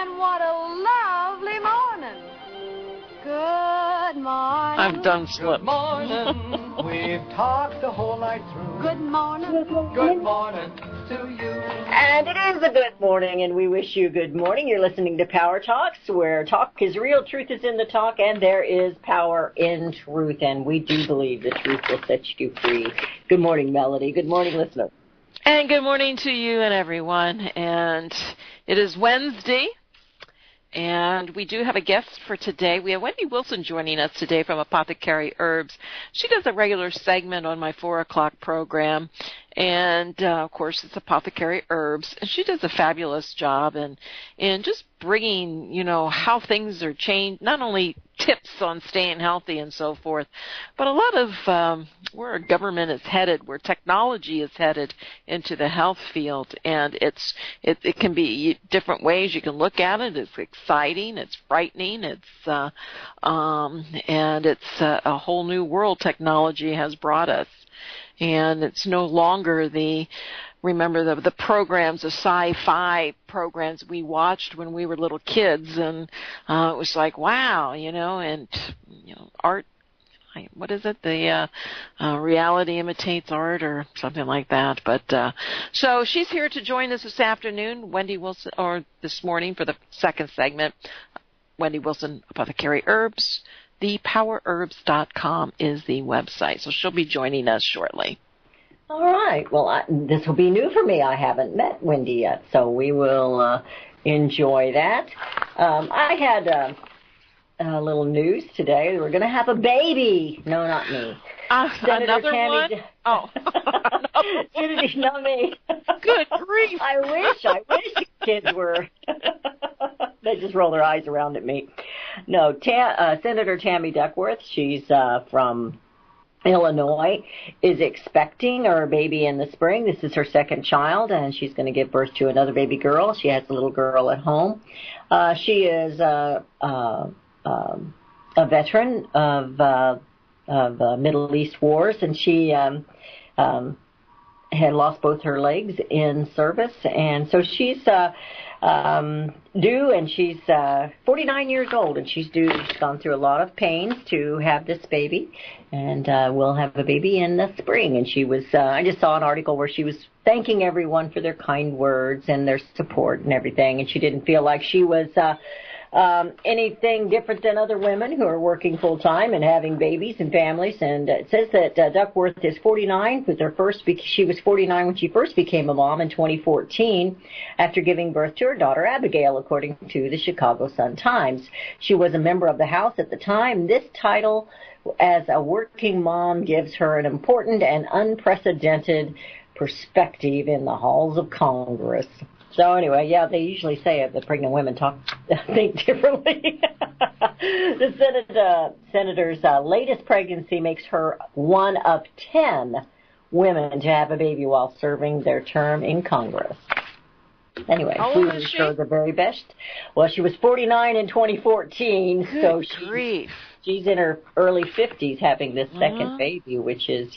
And what a lovely morning. Good morning. I've done slip. Good morning. We've talked the whole night through. Good morning. Good morning to you. And it is a good morning, and we wish you good morning. You're listening to Power Talks, where talk is real, truth is in the talk, and there is power in truth, and we do believe the truth will set you free. Good morning, Melody. Good morning, listener. And good morning to you and everyone. And it is Wednesday, and we do have a guest for today. We have Wendy Wilson joining us today from Apothecary Herbs. She does a regular segment on my 4 o'clock program, and, of course, it's Apothecary Herbs. And she does a fabulous job in just bringing, how things are changed, not only tips on staying healthy and so forth, but a lot of where our government is headed, where technology is headed into the health field. And it can be different ways you can look at it. It's exciting, it's frightening, and it's a whole new world technology has brought us. And it's no longer remember the programs, the sci-fi programs we watched when we were little kids, and it was like, wow, and art, what is it? The reality imitates art or something like that. But so she's here to join us this afternoon, Wendy Wilson, or this morning for the second segment. Wendy Wilson, Apothecary Herbs. ThePowerHerbs.com is the website, so she'll be joining us shortly. All right. Well, this will be new for me. I haven't met Wendy yet, so we will enjoy that. I had a little news today. We're going to have a baby. No, not me. Another Tammy one? Oh. Senator, not me. Good grief. I wish kids were. They just roll their eyes around at me. No, Senator Tammy Duckworth, she's from Illinois, is expecting her baby in the spring. This is her second child, and she's going to give birth to another baby girl. She has a little girl at home. She is a veteran of Middle East wars, and she had lost both her legs in service, and so she's due, and she's 49 years old, and she's due. She's gone through a lot of pains to have this baby, and we'll have a baby in the spring. And she was, I just saw an article where she was thanking everyone for their kind words and their support and everything, and she didn't feel like she was anything different than other women who are working full time and having babies and families. And it says that Duckworth is 49. She was 49 when she first became a mom in 2014 after giving birth to her daughter Abigail, according to the Chicago Sun-Times. She was a member of the House at the time. This title as a working mom gives her an important and unprecedented perspective in the halls of Congress. So anyway, yeah, they usually say that pregnant women think differently. The senator's latest pregnancy makes her one of 10 women to have a baby while serving their term in Congress. Anyway, we wish her the very best. Well, she was 49 in 2014, Good so she's in her early 50s having this second baby, which is,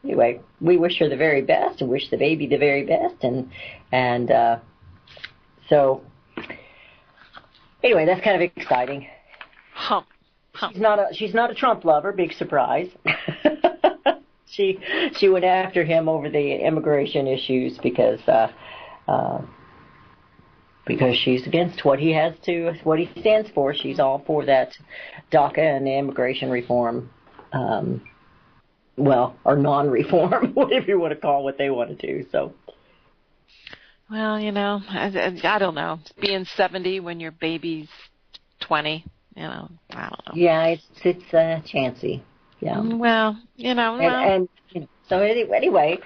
anyway, we wish her the very best and wish the baby the very best, and so anyway, that's kind of exciting. She's not a Trump lover. Big surprise. She went after him over the immigration issues because she's against what he stands for. She's all for that DACA and the immigration reform. Or non-reform, whatever you want to call what they want to do. So, well, I don't know. Being 70 when your baby's 20, I don't know. Yeah, it's chancy. Yeah. Well, And so anyway,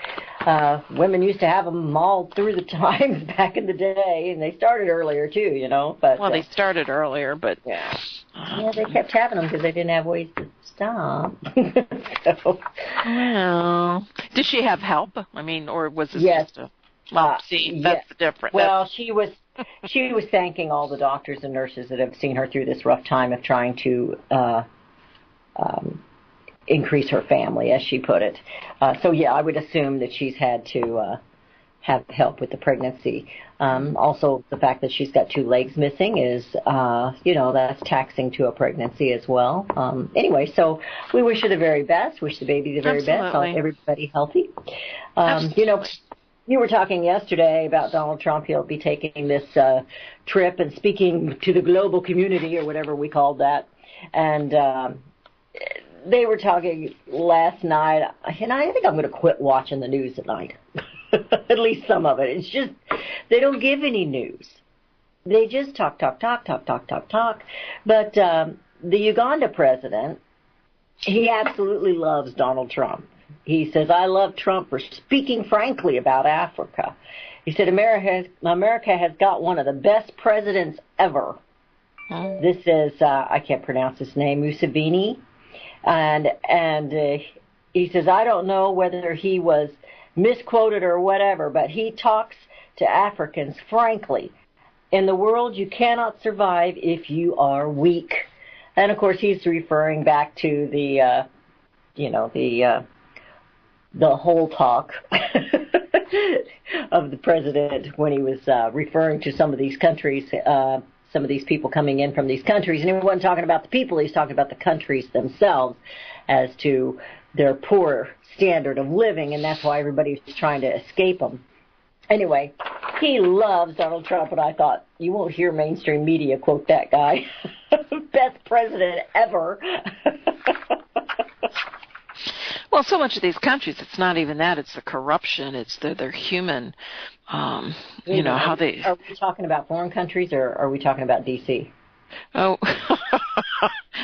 women used to have them all through the times back in the day, and they started earlier too, But they started earlier, but yeah, they kept having them because they didn't have ways to stop. So, well, did she have help? I mean, or was this just a? That's different. Well, she was thanking all the doctors and nurses that have seen her through this rough time of trying to increase her family, as she put it. So yeah, I would assume that she's had to have help with the pregnancy. Also, the fact that she's got 2 legs missing is, that's taxing to a pregnancy as well. Anyway, so we wish her the very best, wish the baby the very best, everybody healthy. You were talking yesterday about Donald Trump. He'll be taking this trip and speaking to the global community, or whatever we called that. And they were talking last night, and I think I'm going to quit watching the news at night. At least some of it. It's just, they don't give any news. They just talk. But the Uganda president, he absolutely loves Donald Trump. He says, I love Trump for speaking frankly about Africa. He said, America has got one of the best presidents ever. This is, I can't pronounce his name, Museveni. And he says, I don't know whether he was misquoted or whatever, but he talks to Africans frankly. In the world, you cannot survive if you are weak. And, of course, he's referring back to the whole talk of the president when he was referring to some of these countries, some of these people coming in from these countries. And he wasn't talking about the people, he's talking about the countries themselves as to their poor standard of living, and that's why everybody's trying to escape them. Anyway, he loves Donald Trump, and I thought, you won't hear mainstream media quote that guy. Best president ever. Well, so much of these countries, it's not even that. It's the corruption. It's their human, how they... Are we talking about foreign countries, or are we talking about D.C.? Oh,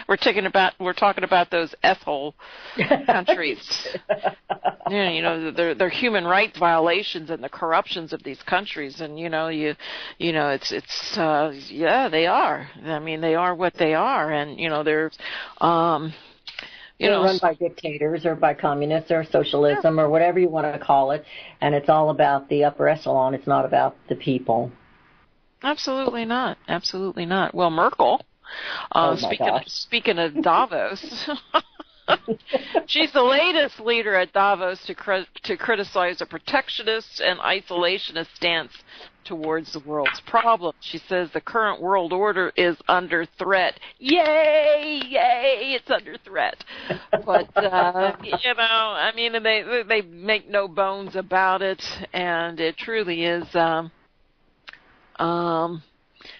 we're talking about those S-hole countries. Their human rights violations and the corruptions of these countries, and they are. I mean, they are what they are, and they're run by dictators or by communists or socialism or whatever you want to call it, and it's all about the upper echelon. It's not about the people. Absolutely not. Absolutely not. Well, Merkel, speaking of Davos, she's the latest leader at Davos to criticize a protectionist and isolationist stance towards the world's problems. She says the current world order is under threat. Yay! It's under threat. But they make no bones about it, and it truly is.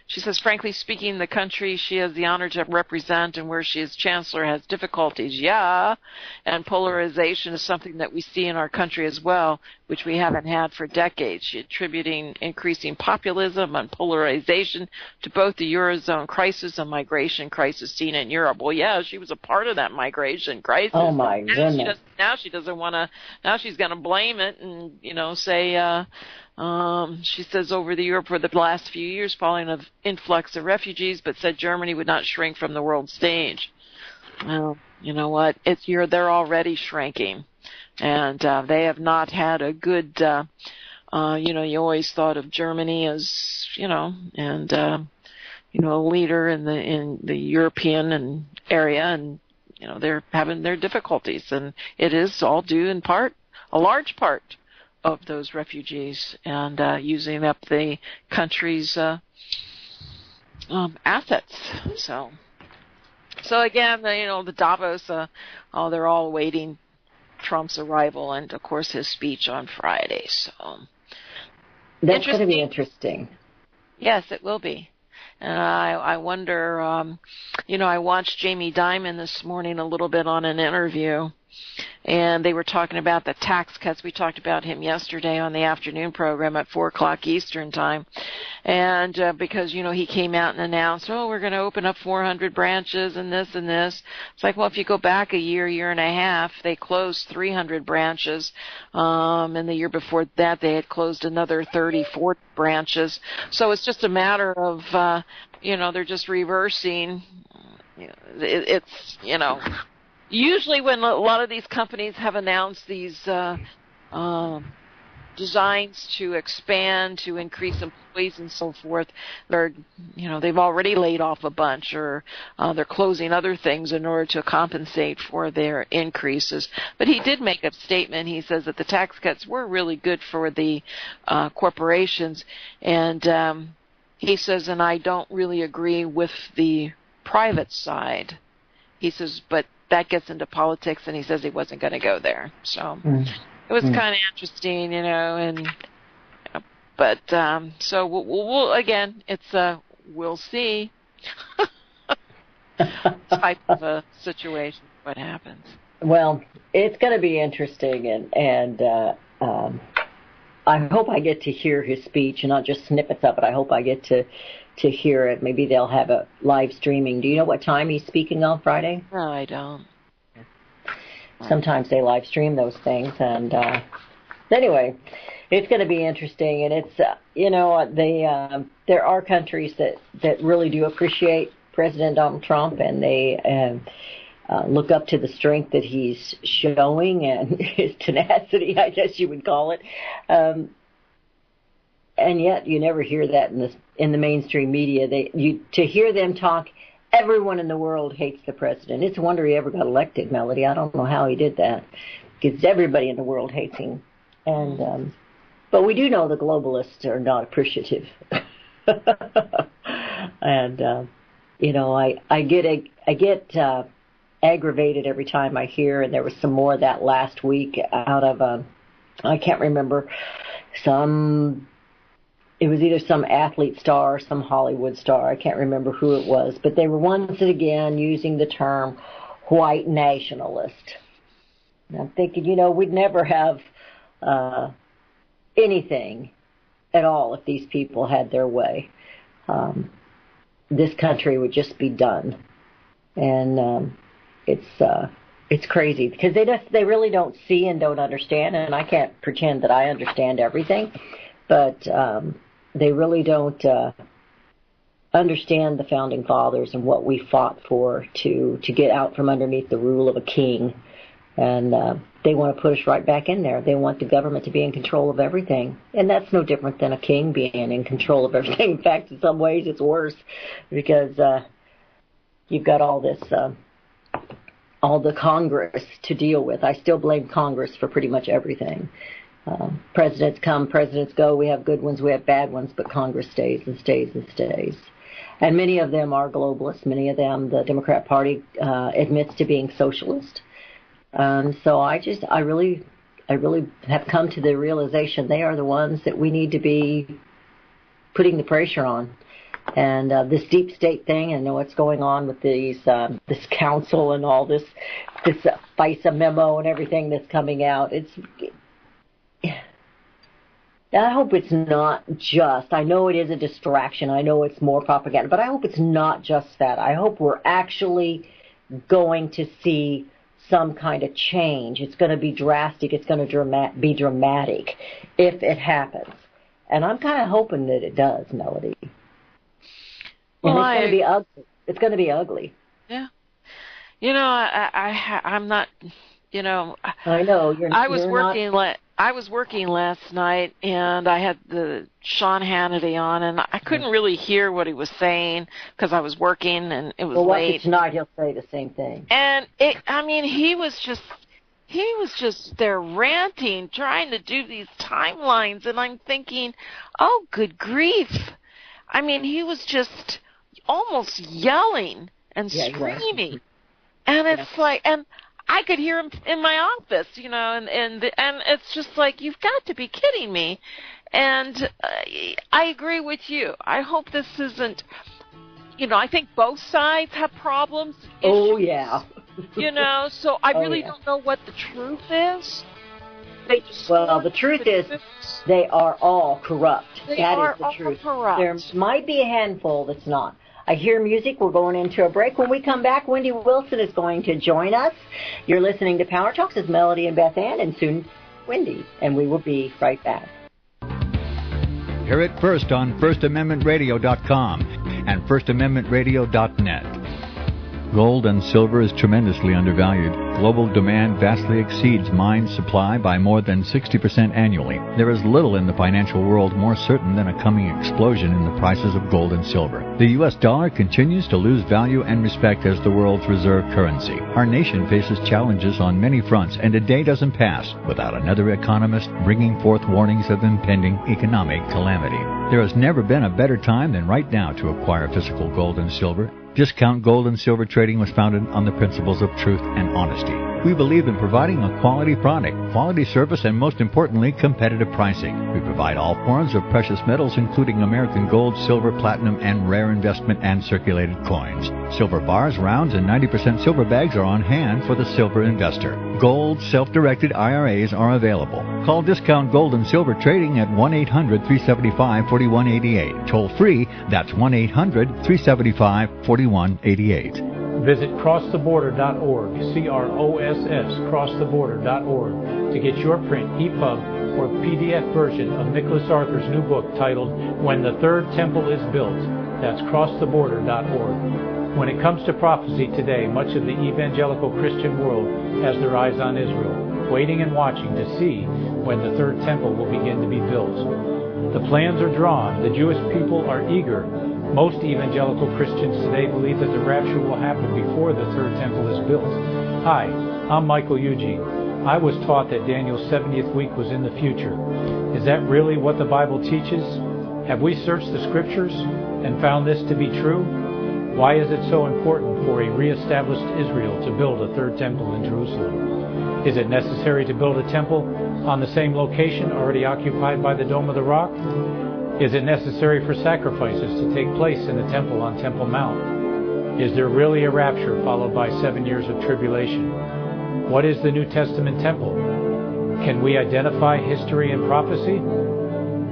She says, frankly speaking, the country she has the honor to represent and where she is chancellor has difficulties, and polarization is something that we see in our country as well, which we haven't had for decades. She attributing increasing populism and polarization to both the Eurozone crisis and migration crisis seen in Europe. Well, she was a part of that migration crisis. Oh, my goodness. Now she doesn't want to, now she's going to blame it and, say, she says over the Europe for the last few years following an influx of refugees, but said Germany would not shrink from the world stage. Well, you know what? They're already shrinking, and they have not had a good. You always thought of Germany as a leader in the European area, and they're having their difficulties, and it is all due in part, a large part, of those refugees and using up the country's assets. So again, the Davos, they're all awaiting Trump's arrival and, of course, his speech on Friday. So that's going to be interesting. Yes, it will be. And I wonder, I watched Jamie Dimon this morning a little bit on an interview, and they were talking about the tax cuts. We talked about him yesterday on the afternoon program at 4 o'clock Eastern time. And because, he came out and announced, we're going to open up 400 branches and this and this. It's like, well, if you go back a year and a half, they closed 300 branches. And the year before that, they had closed another 34 branches. So it's just a matter of, they're just reversing. Usually when a lot of these companies have announced these designs to expand, to increase employees and so forth. They've already laid off a bunch, or they're closing other things in order to compensate for their increases. But he did make a statement. He says that the tax cuts were really good for the corporations, and he says, and I don't really agree with the private side. He says, but that gets into politics, and he says he wasn't going to go there. So it was kind of interesting, but so we'll again, it's we'll see type of a situation, what happens. Well, it's going to be interesting, and I hope I get to hear his speech, and not just snippets of it. I hope I get to hear it. Maybe they'll have a live streaming. Do you know what time he's speaking on Friday? No, I don't. Sometimes they live stream those things, and anyway, it's going to be interesting. And it's there are countries that really do appreciate President Donald Trump, and they look up to the strength that he's showing and his tenacity, I guess you would call it. And yet you never hear that in the mainstream media. To hear them talk, everyone in the world hates the president. It's a wonder he ever got elected, Melody. I don't know how he did that, because everybody in the world hates him. And but we do know the globalists are not appreciative. And I get aggravated every time I hear, and there was some more of that last week out of I can't remember, it was either some athlete star or some Hollywood star. I can't remember who it was, but they were once again using the term white nationalist. And I'm thinking, we'd never have anything at all if these people had their way. This country would just be done. And it's crazy, because they really don't see and don't understand, and I can't pretend that I understand everything, but they really don't understand the Founding Fathers and what we fought for to get out from underneath the rule of a king. And they want to put us right back in there. They want the government to be in control of everything. And that's no different than a king being in control of everything. In fact, in some ways it's worse, because you've got all the Congress to deal with. I still blame Congress for pretty much everything. Presidents come, presidents go. We have good ones, we have bad ones, but Congress stays and stays and stays. And many of them are globalists. Many of them, the Democrat Party admits to being socialist. So I really have come to the realization they are the ones that we need to be putting the pressure on. And this deep state thing, and what's going on with this council and all this FISA memo and everything that's coming out, I hope it's not just, I know it is a distraction, I know it's more propaganda, but I hope it's not just that. I hope we're actually going to see some kind of change. It's going to be drastic, it's going to be dramatic if it happens. And I'm kind of hoping that it does, Melody. And it's going to be ugly. It's going to be ugly. Yeah. I'm not, I know. I was working last night, and I had the Sean Hannity on, and I couldn't really hear what he was saying because I was working and it was late. Tonight he'll say the same thing. And he was just there ranting, trying to do these timelines, and I'm thinking, oh, good grief. He was just almost yelling and screaming. And it's like, and I could hear him in my office, and it's just like, you've got to be kidding me. And I agree with you. I hope this isn't, I think both sides have problems. Oh, yeah. So I really don't know what the truth is. The truth is they are all corrupt. That is the truth. Corrupt. There might be a handful that's not. I hear music. We're going into a break. When we come back, Wendy Wilson is going to join us. You're listening to Power Talks with Melody and Beth Ann, and soon Wendy, and we will be right back. Hear it first on FirstAmendmentRadio.com and FirstAmendmentRadio.net. Gold and silver is tremendously undervalued. Global demand vastly exceeds mine supply by more than 60% annually. There is little in the financial world more certain than a coming explosion in the prices of gold and silver. The U.S. dollar continues to lose value and respect as the world's reserve currency. Our nation faces challenges on many fronts, and a day doesn't pass without another economist bringing forth warnings of impending economic calamity. There has never been a better time than right now to acquire physical gold and silver. Discount Gold and Silver Trading was founded on the principles of truth and honesty. We believe in providing a quality product, quality service, and most importantly, competitive pricing. We provide all forms of precious metals, including American gold, silver, platinum, and rare investment and circulated coins. Silver bars, rounds, and 90% silver bags are on hand for the silver investor. Gold self-directed IRAs are available. Call Discount Gold and Silver Trading at 1-800-375-4188. Toll free, that's 1-800-375-4188. Visit crosstheborder.org, C-R-O-S-S, crosstheborder.org, to get your print, EPUB, or PDF version of Nicholas Arthur's new book titled When the Third Temple is Built. That's crosstheborder.org. When it comes to prophecy today, much of the evangelical Christian world has their eyes on Israel, waiting and watching to see when the third temple will begin to be built. The plans are drawn. The Jewish people are eager. Most evangelical Christians today believe that the rapture will happen before the third temple is built. Hi, I'm Michael Eugene. I was taught that Daniel's 70th week was in the future. Is that really what the Bible teaches? Have we searched the Scriptures and found this to be true? Why is it so important for a reestablished Israel to build a third temple in Jerusalem? Is it necessary to build a temple on the same location already occupied by the Dome of the Rock? Is it necessary for sacrifices to take place in the temple on Temple Mount? Is there really a rapture followed by 7 years of tribulation? What is the New Testament temple? Can we identify history and prophecy?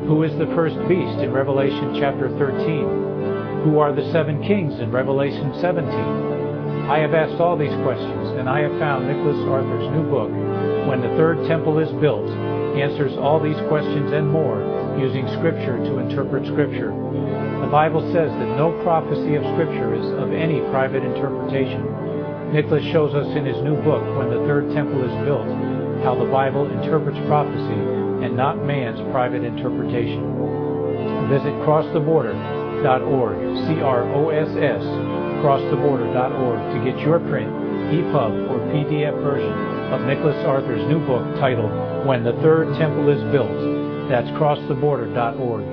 Who is the first beast in Revelation chapter 13? Who are the 7 kings in Revelation 17? I have asked all these questions, and I have found Nicholas Arthur's new book, When the Third Temple is Built, answers all these questions and more using Scripture to interpret Scripture. The Bible says that no prophecy of Scripture is of any private interpretation. Nicholas shows us in his new book, When the Third Temple is Built, how the Bible interprets prophecy and not man's private interpretation. Visit crosstheborder.org, C-R-O-S-S, crosstheborder.org, to get your print, EPUB, or PDF version of Nicholas Arthur's new book titled When the Third Temple is Built. That's crosstheborder.org.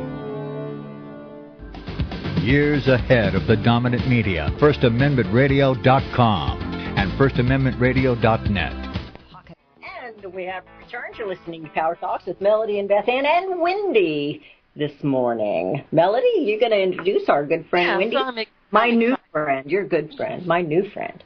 Years ahead of the dominant media, FirstAmendmentRadio.com and FirstAmendmentRadio.net. And we have returned. You're listening to Power Talks with Melody and Beth Ann and Wendy this morning. Melody, you're going to introduce our good friend Wendy. My new friend. Your good friend. My new friend.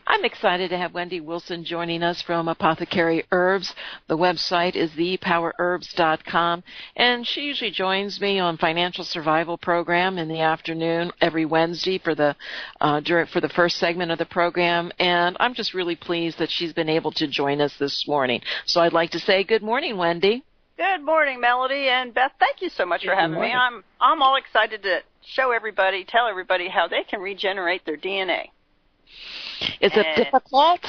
I'm excited to have Wendy Wilson joining us from Apothecary Herbs. The website is thepowerherbs.com, and she usually joins me on Financial Survival program in the afternoon every Wednesday for the first segment of the program, and I'm just really pleased that she's been able to join us this morning. So I'd like to say good morning, Wendy. Good morning, Melody and Beth. Thank you so much for having me. I'm all excited to tell everybody how they can regenerate their DNA. Is it difficult?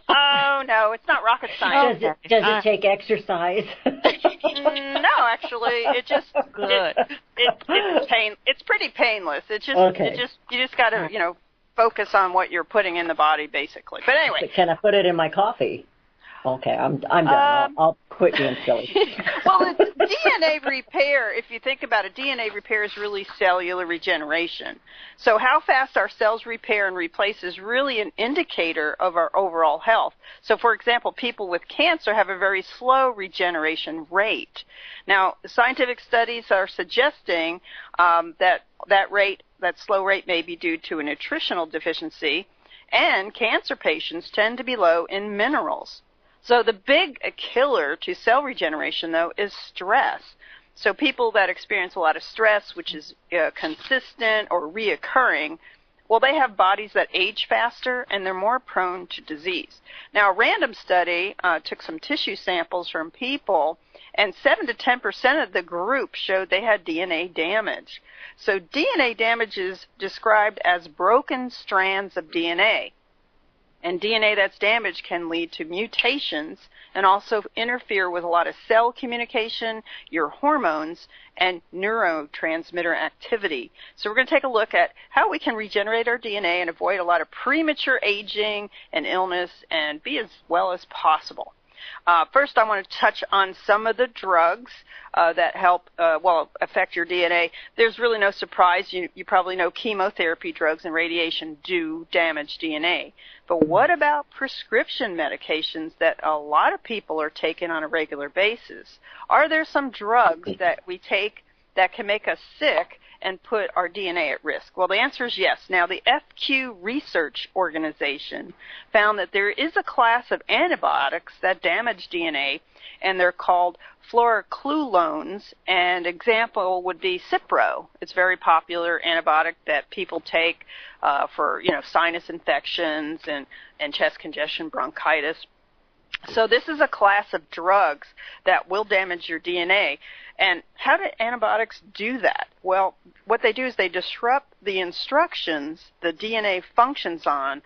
Oh, no, it's not rocket science. Does it take exercise? No, actually, it's pretty painless. You just got to, focus on what you're putting in the body, basically. But anyway. Can I put it in my coffee? Okay, I'm done. I'll quit being silly. Well, it's DNA repair, if you think about it, DNA repair is really cellular regeneration. So how fast our cells repair and replace is really an indicator of our overall health. So, for example, people with cancer have a very slow regeneration rate. Now, scientific studies are suggesting that slow rate may be due to a nutritional deficiency, and cancer patients tend to be low in minerals. So the big killer to cell regeneration, though, is stress. So people that experience a lot of stress, which is consistent or reoccurring, Well, they have bodies that age faster, and they're more prone to disease. Now, a random study took some tissue samples from people, and 7 to 10% of the group showed they had DNA damage. So DNA damage is described as broken strands of DNA. And DNA that's damaged can lead to mutations and also interfere with a lot of cell communication, your hormones, and neurotransmitter activity. So we're going to take a look at how we can regenerate our DNA and avoid a lot of premature aging and illness and be as well as possible. First, I want to touch on some of the drugs that help, affect your DNA. There's really no surprise. You probably know chemotherapy drugs and radiation do damage DNA. But what about prescription medications that a lot of people are taking on a regular basis? Are there some drugs that we take that can make us sick and put our DNA at risk? Well, the answer is yes. Now, the FQ Research Organization found that there is a class of antibiotics that damage DNA, and they're called fluoroquinolones, and example would be Cipro. It's a very popular antibiotic that people take for, sinus infections and chest congestion, bronchitis. So this is a class of drugs that will damage your DNA. And how do antibiotics do that? Well, what they do is they disrupt the instructions the DNA functions on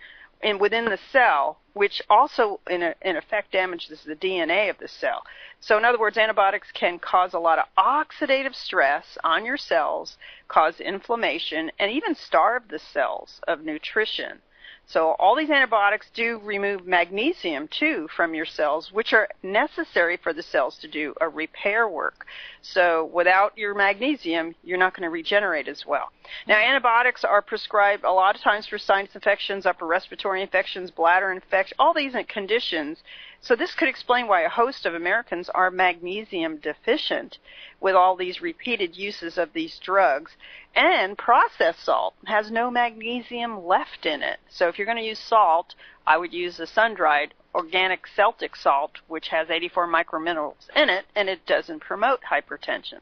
within the cell, which also in effect damages the DNA of the cell. So in other words, antibiotics can cause a lot of oxidative stress on your cells, cause inflammation, and even starve the cells of nutrition. So all these antibiotics do remove magnesium, too, from your cells, which are necessary for the cells to do a repair work. So without your magnesium, you're not going to regenerate as well. Now, antibiotics are prescribed a lot of times for sinus infections, upper respiratory infections, bladder infections, all these conditions. So this could explain why a host of Americans are magnesium deficient with all these repeated uses of these drugs. And processed salt has no magnesium left in it. So if you're going to use salt, I would use the sun-dried organic Celtic salt, which has 84 microminerals in it, and it doesn't promote hypertension.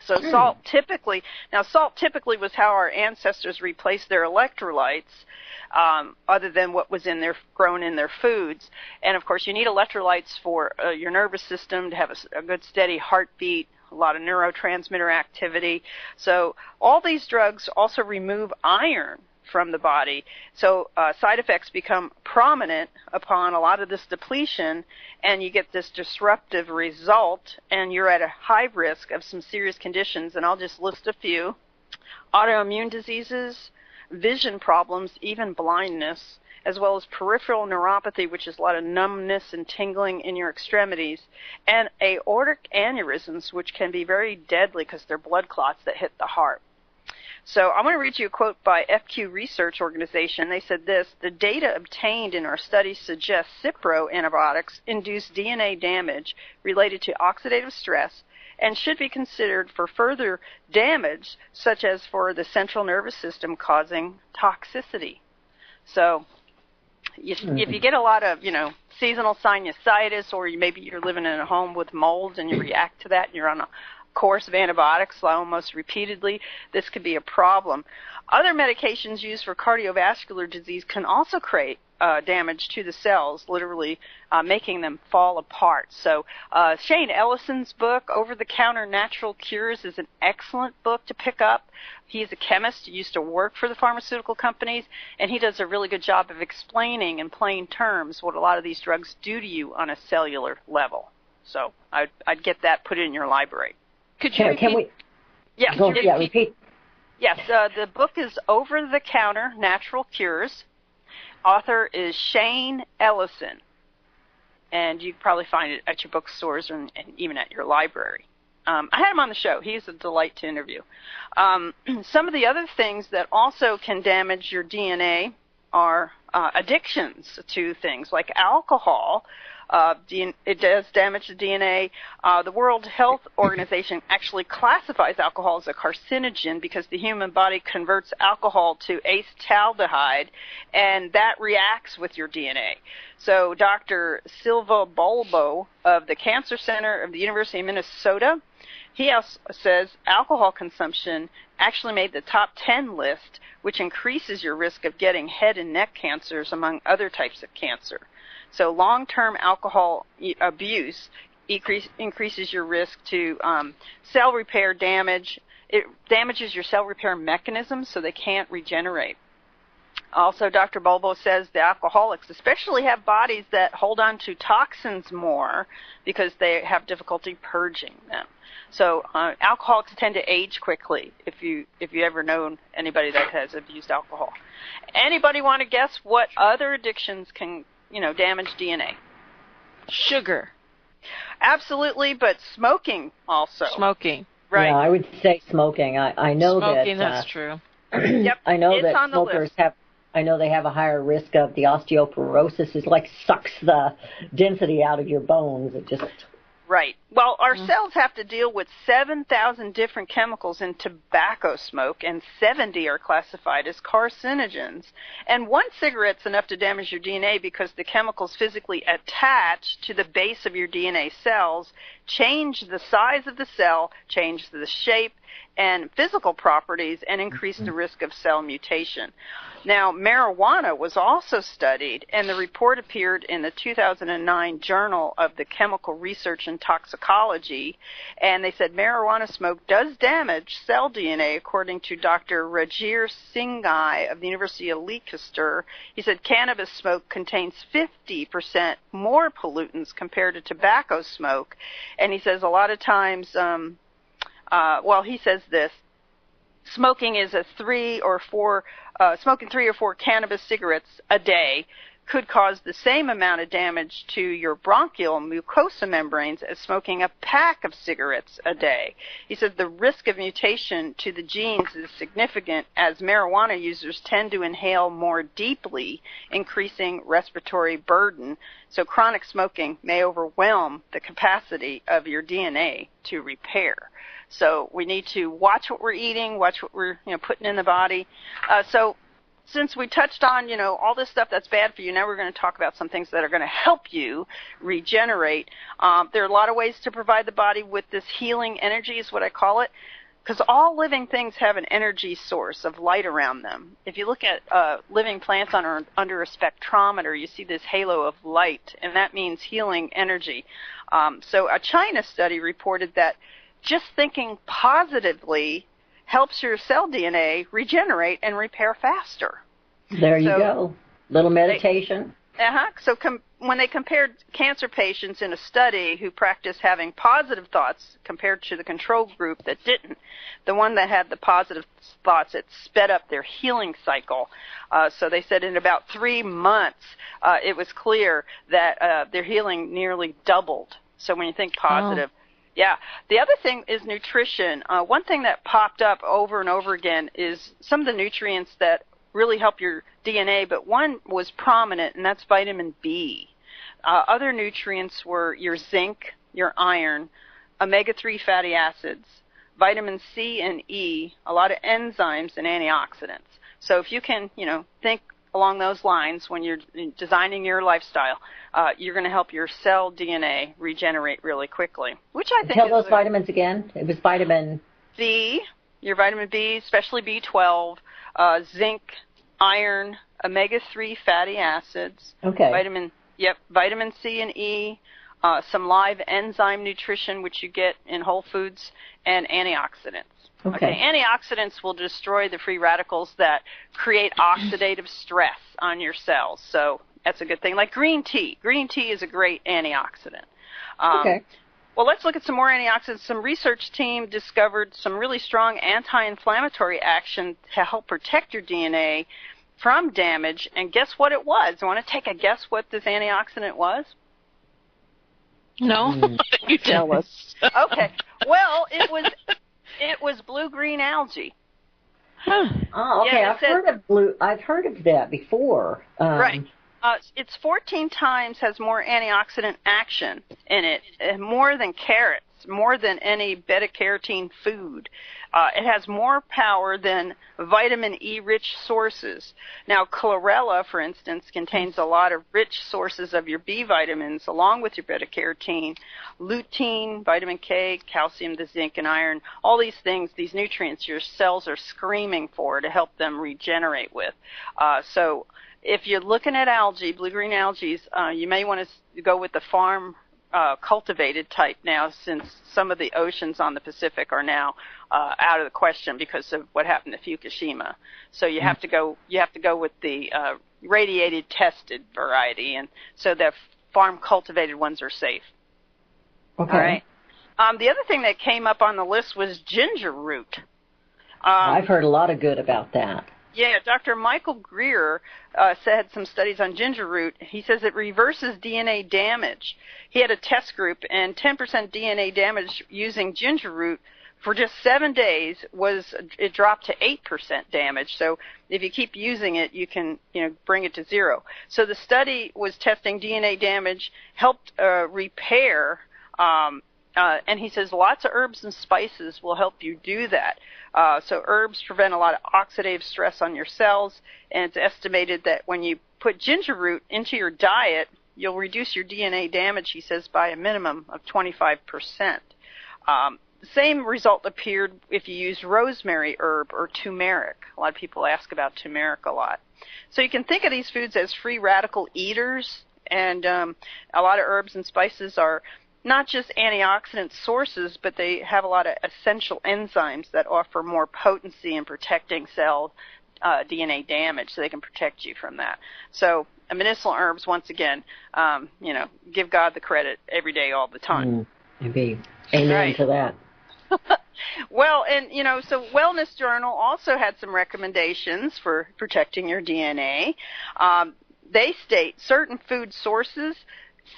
So salt typically was how our ancestors replaced their electrolytes, other than what was grown in their foods. And of course, you need electrolytes for your nervous system to have a good steady heartbeat, a lot of neurotransmitter activity. So all these drugs also remove iron from the body. So side effects become prominent upon a lot of this depletion, and you get this disruptive result, and you're at a high risk of some serious conditions. And I'll just list a few: autoimmune diseases, vision problems, even blindness, as well as peripheral neuropathy, which is a lot of numbness and tingling in your extremities, and aortic aneurysms, which can be very deadly because they're blood clots that hit the heart. So I want to read you a quote by FQ Research Organization. They said this: the data obtained in our study suggests Cipro antibiotics induce DNA damage related to oxidative stress and should be considered for further damage, such as for the central nervous system causing toxicity. So if you get a lot of, seasonal sinusitis, or maybe you're living in a home with mold and you react to that and you're on a course of antibiotics almost repeatedly, this could be a problem. Other medications used for cardiovascular disease can also create damage to the cells, literally making them fall apart. So Shane Ellison's book, Over-the-Counter Natural Cures, is an excellent book to pick up. He's a chemist who used to work for the pharmaceutical companies, and he does a really good job of explaining in plain terms what a lot of these drugs do to you on a cellular level. So I'd get that put in your library. Could you repeat? Can we? Yes. Repeat. Yes, the book is Over-the-Counter Natural Cures. Author is Shane Ellison, and you can probably find it at your bookstores and even at your library. I had him on the show. He's a delight to interview. Some of the other things that also can damage your DNA are addictions to things like alcohol. It does damage the DNA. The World Health Organization actually classifies alcohol as a carcinogen because the human body converts alcohol to acetaldehyde, and that reacts with your DNA. So Dr. Silva Bulbo of the Cancer Center of the University of Minnesota He also says alcohol consumption actually made the top 10 list, which increases your risk of getting head and neck cancers among other types of cancer. So long-term alcohol abuse increases your risk to cell repair damage. It damages your cell repair mechanisms so they can't regenerate. Also, Dr. Bulbo says the alcoholics especially have bodies that hold on to toxins more because they have difficulty purging them. So alcoholics tend to age quickly if you ever known anybody that has abused alcohol. Anybody want to guess what other addictions can, damage DNA? Sugar. Absolutely, but smoking also. Smoking. Right. Yeah, I would say smoking. I know smoking, that. That's true. Yep, I know it's that on the smokers list. have. I know they have a higher risk of the osteoporosis. It like sucks the density out of your bones. It just. Right. Well, our cells have to deal with 7,000 different chemicals in tobacco smoke, and 70 are classified as carcinogens. And one cigarette's enough to damage your DNA because the chemicals physically attach to the base of your DNA cells, change the size of the cell, change the shape and physical properties, and increase the risk of cell mutation. Now, marijuana was also studied, and the report appeared in the 2009 Journal of the Chemical Research and Toxicology, and they said marijuana smoke does damage cell DNA, according to Dr. Rajir Singhai of the University of Leicester. He said cannabis smoke contains 50% more pollutants compared to tobacco smoke, and he says a lot of times, he says this, smoking smoking 3 or 4 cannabis cigarettes a day could cause the same amount of damage to your bronchial mucosa membranes as smoking a pack of cigarettes a day. He said the risk of mutation to the genes is significant as marijuana users tend to inhale more deeply, increasing respiratory burden. So chronic smoking may overwhelm the capacity of your DNA to repair. So we need to watch what we're eating, watch what we're putting in the body. So since we touched on all this stuff that's bad for you, now we're going to talk about some things that are going to help you regenerate. There are a lot of ways to provide the body with this healing energy, is what I call it, because all living things have an energy source of light around them. If you look at living plants under a spectrometer, you see this halo of light, and that means healing energy. So a China study reported that just thinking positively helps your cell DNA regenerate and repair faster. There you go. Little meditation. So when they compared cancer patients in a study who practiced having positive thoughts compared to the control group that didn't, the one that had the positive thoughts, it sped up their healing cycle. So they said in about 3 months, it was clear that their healing nearly doubled. So when you think positive, yeah. The other thing is nutrition. One thing that popped up over and over again is some of the nutrients that really help your DNA, but one was prominent, and that's vitamin B. Other nutrients were your zinc, your iron, omega-3 fatty acids, vitamin C and E, a lot of enzymes and antioxidants. So if you can, think along those lines when you're designing your lifestyle, you're going to help your cell DNA regenerate really quickly, which I think Tell those vitamins again. It was vitamin B, your vitamin B, especially B12, zinc, iron, omega-3 fatty acids, vitamin C and E, some live enzyme nutrition, which you get in whole foods, and antioxidants. Okay. Antioxidants will destroy the free radicals that create oxidative stress on your cells. So that's a good thing. Like green tea. Green tea is a great antioxidant. Well, let's look at some more antioxidants. Some research team discovered some really strong anti-inflammatory action to help protect your DNA from damage. And guess what it was? Want to take a guess what this antioxidant was? No, you tell us. Okay. Well, it was blue-green algae. Huh. Oh, okay. Yeah, I've heard of that before. Right. It's 14 times has more antioxidant action in it, more than carrots, more than any beta-carotene food. It has more power than vitamin E-rich sources. Now, chlorella, for instance, contains a lot of rich sources of your B vitamins along with your beta-carotene, lutein, vitamin K, calcium, the zinc, and iron. All these things, these nutrients, your cells are screaming for to help them regenerate with. So if you're looking at algae, blue-green algae, you may want to go with the farm cultivated type now, since some of the oceans on the Pacific are now out of the question because of what happened to Fukushima. So you have to go with the radiated tested variety, and so the farm cultivated ones are safe. Okay. All right. The other thing that came up on the list was ginger root. I've heard a lot of good about that. Yeah, Dr. Michael Greer said some studies on ginger root. He says it reverses DNA damage. He had a test group, and 10% DNA damage using ginger root for just 7 days it dropped to 8% damage. So if you keep using it, you can bring it to zero. So the study was testing DNA damage, helped repair. And he says lots of herbs and spices will help you do that. So herbs prevent a lot of oxidative stress on your cells, and it's estimated that when you put ginger root into your diet, you'll reduce your DNA damage, he says, by a minimum of 25%. The same result appeared if you use rosemary herb or turmeric. A lot of people ask about turmeric a lot. So you can think of these foods as free radical eaters, and a lot of herbs and spices are not just antioxidant sources, but they have a lot of essential enzymes that offer more potency in protecting cell DNA damage, so they can protect you from that. So medicinal herbs, once again, give God the credit every day, all the time. Indeed. Amen to that. Well, and, so Wellness Journal also had some recommendations for protecting your DNA. They state certain food sources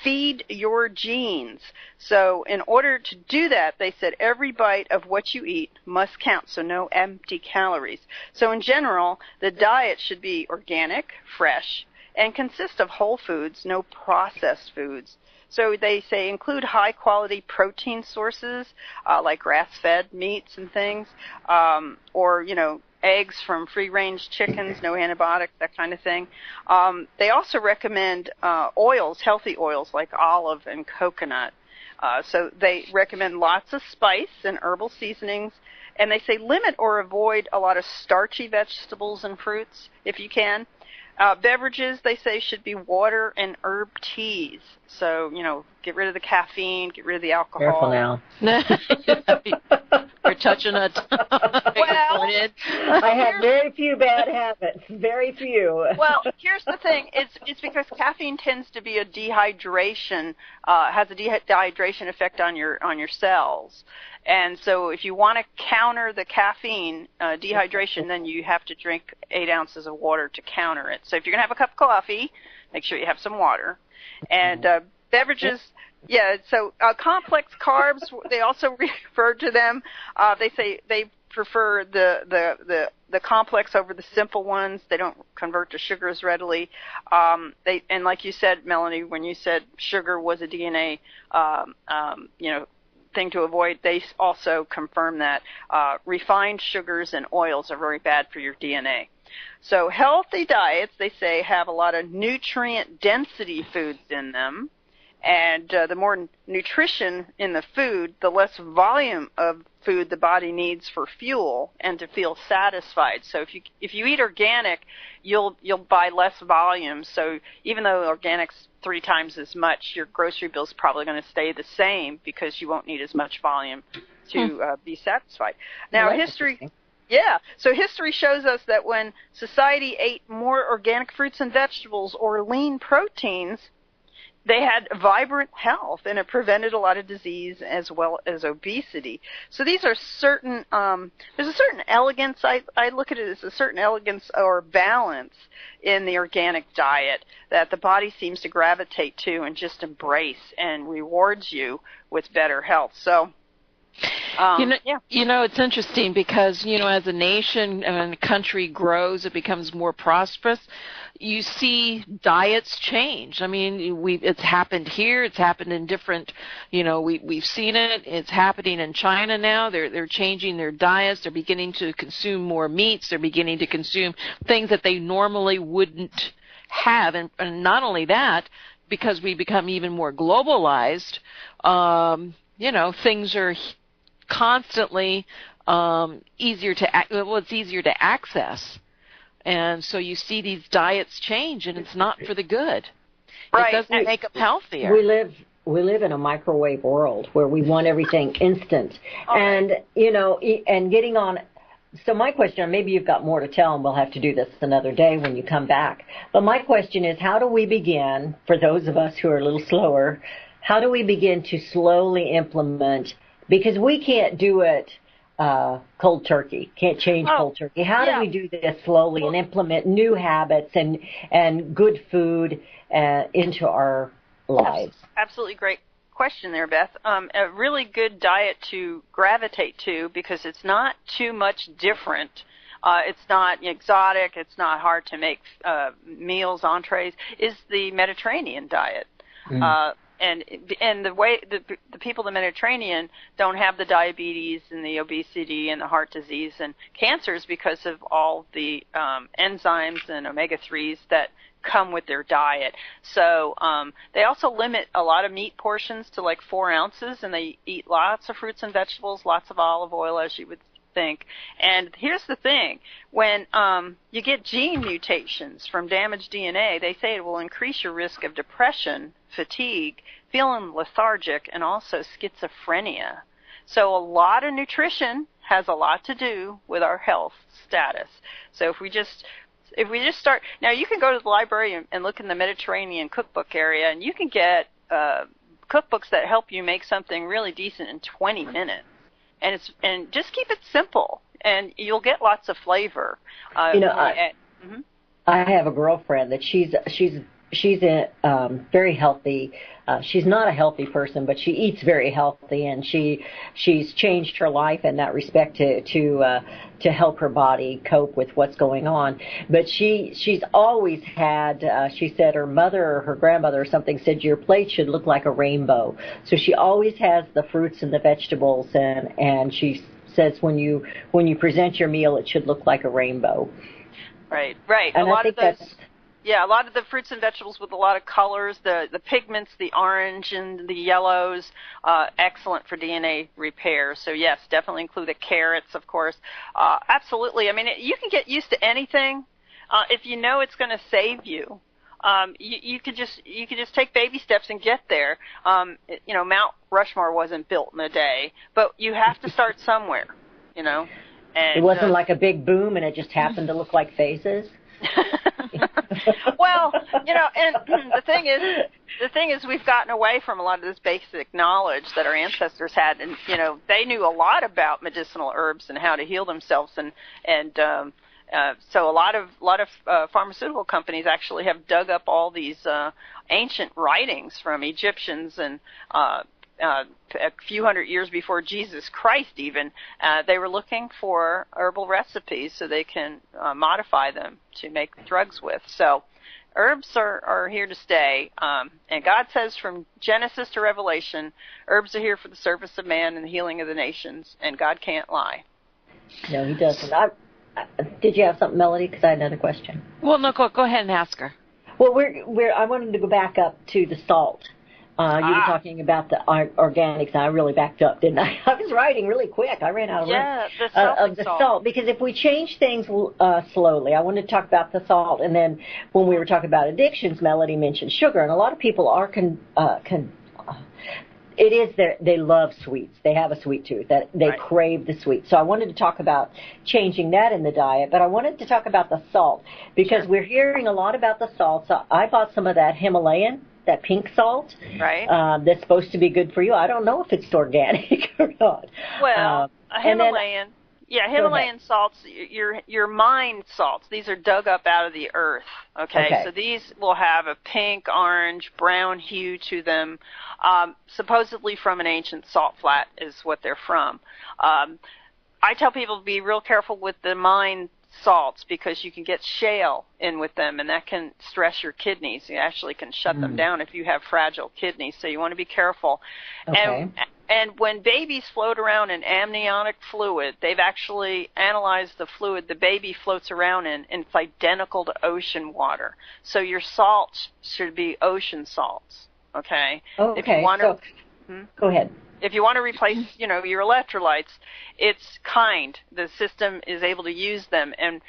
feed your genes. So in order to do that, they said every bite of what you eat must count, so no empty calories. So in general, the diet should be organic, fresh, and consist of whole foods, no processed foods. So they say include high-quality protein sources like grass-fed meats and things, or, eggs from free-range chickens, no antibiotics, that kind of thing. They also recommend oils, healthy oils like olive and coconut. So they recommend lots of spice and herbal seasonings. And they say limit or avoid a lot of starchy vegetables and fruits if you can. Beverages, they say, should be water and herb teas. So, get rid of the caffeine, get rid of the alcohol. Careful now. You're touching it. Well, I have very few bad habits. Very few. Well, here's the thing. It's because caffeine tends to be a dehydration, has a dehydration effect on your cells. And so if you want to counter the caffeine dehydration, then you have to drink 8 ounces of water to counter it. So if you're going to have a cup of coffee, make sure you have some water. And beverages, so complex carbs, they also refer to them. They say they prefer the complex over the simple ones. They don't convert to sugars readily. And like you said, Melanie, when you said sugar was a DNA thing to avoid, they also confirm that refined sugars and oils are very bad for your DNA. So healthy diets, they say, have a lot of nutrient density foods in them, and the more nutrition in the food, the less volume of food the body needs for fuel and to feel satisfied. So if you eat organic, you'll buy less volume. So even though organic's 3 times as much, your grocery bill's probably going to stay the same because you won't need as much volume to be satisfied. Now, history. Yeah, so history shows us that when society ate more organic fruits and vegetables or lean proteins, they had vibrant health, and it prevented a lot of disease as well as obesity. So these are certain, there's a certain elegance, I look at it as a certain elegance or balance in the organic diet that the body seems to gravitate to and just embrace and rewards you with better health. So It's interesting because, as a nation and a country grows, it becomes more prosperous. You see diets change. I mean, it's happened here. It's happened in different, we've seen it. It's happening in China now. They're changing their diets. They're beginning to consume more meats. They're beginning to consume things that they normally wouldn't have. And not only that, because we become even more globalized, things are constantly easier to access. And so you see these diets change, and it's not for the good. Right. It doesn't make them healthier. We live in a microwave world where we want everything instant. And, and getting on. So my question, maybe you've got more to tell, and we'll have to do this another day when you come back. But my question is, how do we begin, for those of us who are a little slower, how do we begin to slowly implement, because we can't do it cold turkey, can't change cold turkey. How do we do this slowly and implement new habits and good food into our lives? Absolutely great question there, Beth. A really good diet to gravitate to, because it's not too much different. It's not exotic. It's not hard to make meals, entrees, is the Mediterranean diet. And the way the people in the Mediterranean don't have the diabetes and the obesity and the heart disease and cancers because of all the enzymes and omega-3s that come with their diet. So they also limit a lot of meat portions to like 4 ounces, and they eat lots of fruits and vegetables, lots of olive oil, as you would think. And here's the thing. When you get gene mutations from damaged DNA, they say it will increase your risk of depression, fatigue, feeling lethargic, and also schizophrenia. So a lot of nutrition has a lot to do with our health status. So if we just start, now you can go to the library and look in the Mediterranean cookbook area, and you can get cookbooks that help you make something really decent in 20 minutes. And just keep it simple, and you'll get lots of flavor. I have a girlfriend that she's very healthy. She's not a healthy person, but she eats very healthy, and she's changed her life in that respect to help her body cope with what's going on. But she's always had. She said her mother or her grandmother or something said your plate should look like a rainbow. So she always has the fruits and the vegetables, and she says when you present your meal, it should look like a rainbow. Right. And I think that's. Yeah, a lot of the fruits and vegetables with a lot of colors, the pigments, the orange and the yellows, excellent for DNA repair. So, yes, definitely include the carrots, of course. Absolutely. I mean, you can get used to anything if you know it's going to save you. You could just take baby steps and get there. Mount Rushmore wasn't built in a day, but you have to start somewhere, And, it wasn't like a big boom and it just happened to look like phases. Well, and the thing is we've gotten away from a lot of this basic knowledge that our ancestors had, and they knew a lot about medicinal herbs and how to heal themselves, and so a lot of pharmaceutical companies actually have dug up all these ancient writings from Egyptians and a few hundred years before Jesus Christ even, they were looking for herbal recipes so they can modify them to make drugs with. So herbs are here to stay. And God says from Genesis to Revelation, herbs are here for the service of man and the healing of the nations, and God can't lie. No, he doesn't. Did you have something, Melody? Because I had another question. Well, no, go ahead and ask her. Well, I wanted to go back up to the salt. You were talking about the organics, and I really backed up, didn't I? I was writing really quick. I ran out of room. The salt. Because if we change things slowly, I wanted to talk about the salt. And then when we were talking about addictions, Melody mentioned sugar. And a lot of people are they love sweets. They have a sweet tooth. That they crave the sweet. So I wanted to talk about changing that in the diet. But I wanted to talk about the salt because we're hearing a lot about the salt. So I bought some of that Himalayan, that pink salt, that's supposed to be good for you. I don't know if it's organic or not. Well, a Himalayan, Yeah, Himalayan salts, your mine salts, these are dug up out of the earth, okay? So these will have a pink, orange, brown hue to them, supposedly from an ancient salt flat is what they're from. I tell people to be real careful with the mine salts because you can get shale in with them, and that can stress your kidneys. You actually can shut them down if you have fragile kidneys, so you want to be careful. Okay. And when babies float around in amniotic fluid, they've actually analyzed the fluid the baby floats around in, and it's identical to ocean water. So your salts should be ocean salts, okay? Okay, if you want to, go ahead. If you want to replace, your electrolytes, it's kind. The system is able to use them. And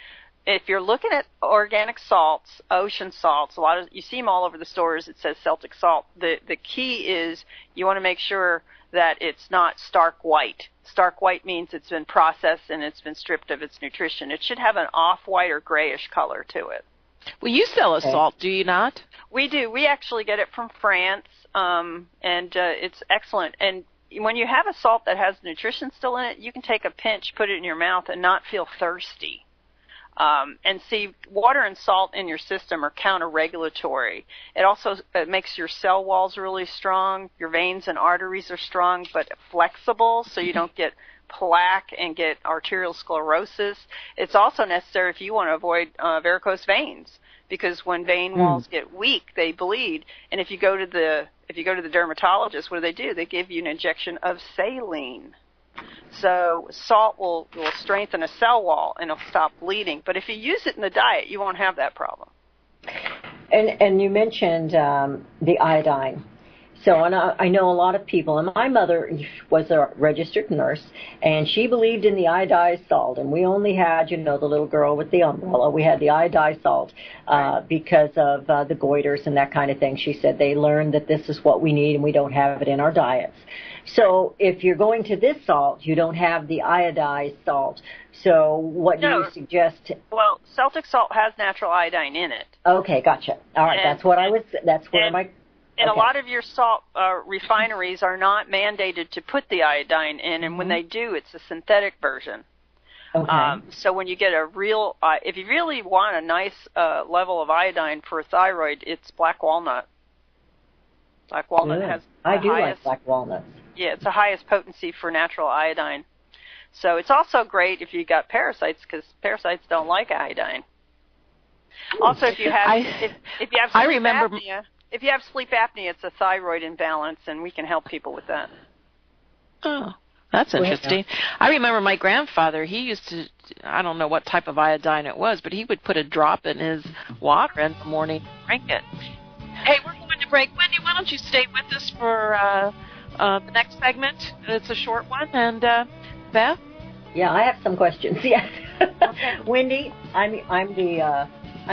if you're looking at organic salts, ocean salts, you see them all over the stores. It says Celtic salt. The key is you want to make sure that it's not stark white. Stark white means it's been processed and it's been stripped of its nutrition. It should have an off-white or grayish color to it. Well, you sell a salt, do you not? We do. We actually get it from France, and it's excellent. And when you have a salt that has nutrition still in it, you can take a pinch, put it in your mouth, and not feel thirsty. And see, water and salt in your system are counter-regulatory. It also makes your cell walls really strong. Your veins and arteries are strong but flexible, so you don't get plaque and get arterial sclerosis. It's also necessary if you want to avoid varicose veins, because when vein walls get weak, they bleed. And if you go to the dermatologist, what do? They give you an injection of saline. So salt will strengthen a cell wall and it'll stop bleeding. But if you use it in the diet, you won't have that problem. And you mentioned the iodine. So I know a lot of people, and my mother was a registered nurse, and she believed in the iodized salt. And we only had, the little girl with the umbrella. We had the iodized salt because of the goiters and that kind of thing. She said they learned that this is what we need and we don't have it in our diets. So if you're going to this salt, you don't have the iodized salt. So what do you suggest? Well, Celtic salt has natural iodine in it. Okay, gotcha. All right, And a lot of your salt refineries are not mandated to put the iodine in, and when they do, it's a synthetic version. Okay. So when you get a real, if you really want a nice level of iodine for thyroid, it's black walnut. Black walnut has the highest, like black walnuts. Yeah, it's the highest potency for natural iodine. So it's also great if you got parasites, because parasites don't like iodine. Also, if you have if you have sleep apnea, it's a thyroid imbalance, and we can help people with that. Oh, that's interesting. I remember my grandfather, he used to, I don't know what type of iodine it was, but he would put a drop in his water in the morning and drink it. Hey, we're going to break. Wendy, why don't you stay with us for the next segment? It's a short one. And Beth? Yeah, I have some questions. Yes. Okay. Wendy, I'm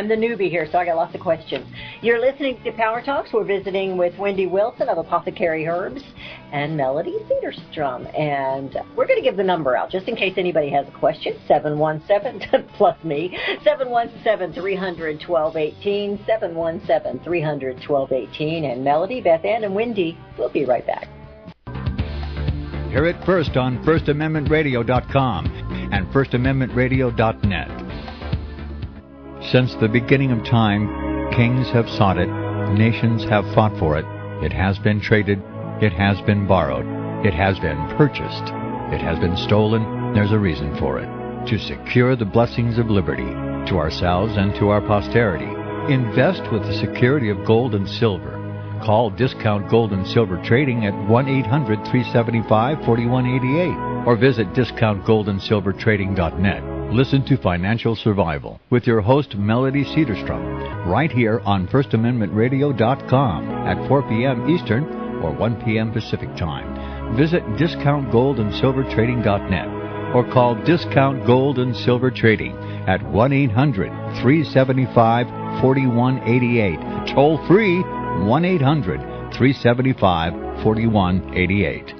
the newbie here, so I got lots of questions. You're listening to Power Talks. We're visiting with Wendy Wilson of Apothecary Herbs and Melody Cedarstrom. And we're going to give the number out just in case anybody has a question. 717 plus me, 717-300-1218, 717-300-1218. And Melody, Beth Ann, and Wendy will be right back. Hear it first on FirstAmendmentRadio.com and FirstAmendmentRadio.net. Since the beginning of time, kings have sought it, nations have fought for it. It has been traded, it has been borrowed, it has been purchased, it has been stolen. There's a reason for it. To secure the blessings of liberty to ourselves and to our posterity. Invest with the security of gold and silver. Call Discount Gold and Silver Trading at 1-800-375-4188 or visit discountgoldandsilvertrading.net. Listen to Financial Survival with your host, Melody Cedarstrom, right here on FirstAmendmentRadio.com at 4 p.m. Eastern or 1 p.m. Pacific Time. Visit DiscountGoldandSilverTrading.net or call Discount Gold and Silver Trading at 1-800-375-4188. Toll free, 1-800-375-4188.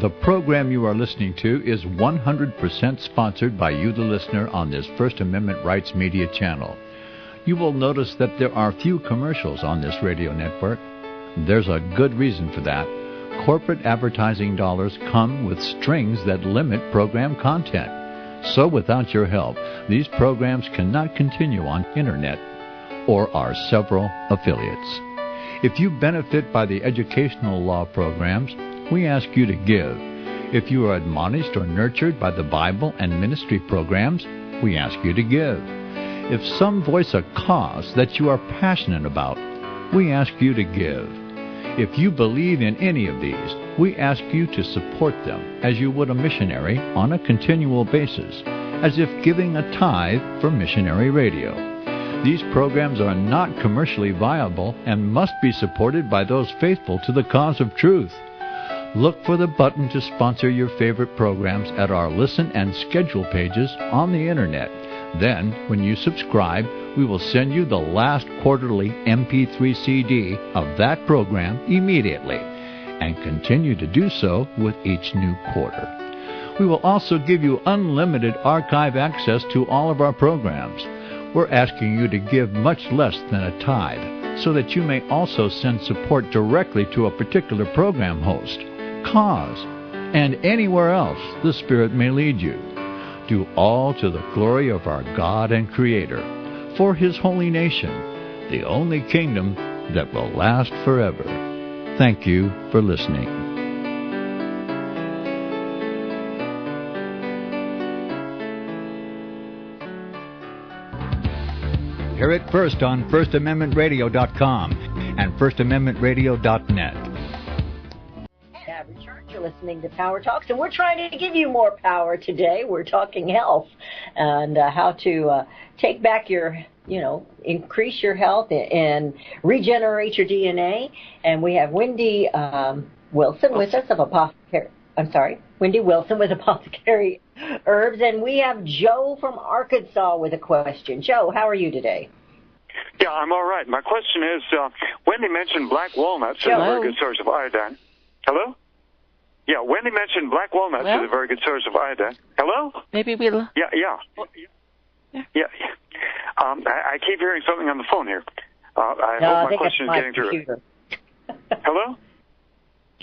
The program you are listening to is 100% sponsored by you, the listener, on this First Amendment Rights Media channel. You will notice that there are few commercials on this radio network. There's a good reason for that. corporate advertising dollars come with strings that limit program content. So without your help, these programs cannot continue on Internet or our several affiliates. If you benefit by the educational law programs, we ask you to give. If you are admonished or nurtured by the Bible and ministry programs, we ask you to give. If some voice a cause that you are passionate about, we ask you to give. If you believe in any of these, we ask you to support them as you would a missionary on a continual basis, as if giving a tithe for missionary radio. These programs are not commercially viable and must be supported by those faithful to the cause of truth. Look for the button to sponsor your favorite programs at our listen and schedule pages on the Internet. Then, when you subscribe, we will send you the last quarterly MP3 CD of that program immediately, and continue to do so with each new quarter. We will also give you unlimited archive access to all of our programs. We're asking you to give much less than a tithe, so that you may also send support directly to a particular program host, cause, and anywhere else the Spirit may lead you. Do all to the glory of our God and Creator, for His holy nation, the only kingdom that will last forever. Thank you for listening. Hear it first on FirstAmendmentRadio.com and FirstAmendmentRadio.net. You're listening to Power Talks, and we're trying to give you more power today. We're talking health and how to take back your, increase your health and regenerate your DNA. And we have Wendy Wilson with us of Apothecary. I'm sorry, Wendy Wilson with Apothecary Herbs, and we have Joe from Arkansas with a question. Joe, how are you today? Yeah, I'm all right. My question is, Wendy mentioned black walnuts as a very good source of iodine. Hello? Yeah, Wendy mentioned black walnuts as a very good source of iodine. Hello? Maybe we'll... Yeah. I keep hearing something on the phone here. I hope my question is getting through. Hello?